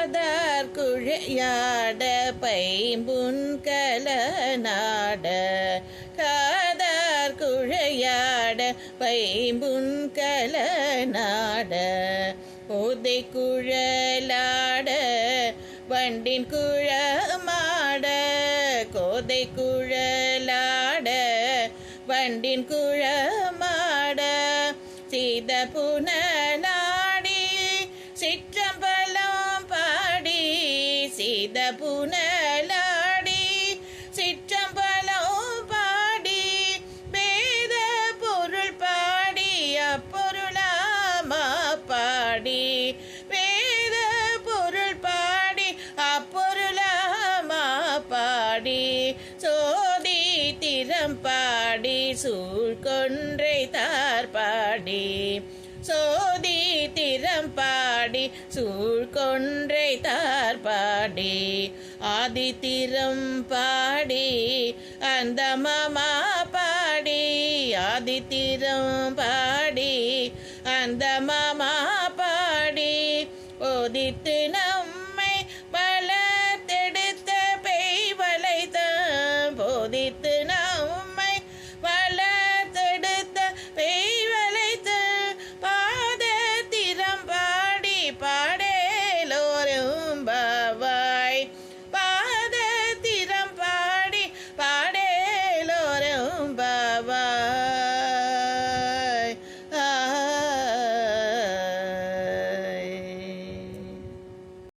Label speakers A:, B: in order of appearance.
A: காதார் குழையாட பைம்புன் கலநாட காதார் குழையாட பைம்புன் கலநாட போதை குழலாட வண்டின் குழமாட கோதை குழலாட வண்டின் குழமாட சீத புனநாடி சிற்றம்பலம் பாடி சீத புனலாடி சிற்றம்பலம் பாடி வேத பொருள் பாடி அப்பொருளாமா பாடி வேத பொருள் பாடி அப்பொருளாமா பாடி சோதி திறம் பாடி சூழ்கொன்றை தார் பாடி சோதி திறம் பாடி சூழ்கொன்றை தார் பாடி ஆதித்திரம் பாடி அந்த மாமா பாடி ஆதித்திரம் பாடி அந்த மாமா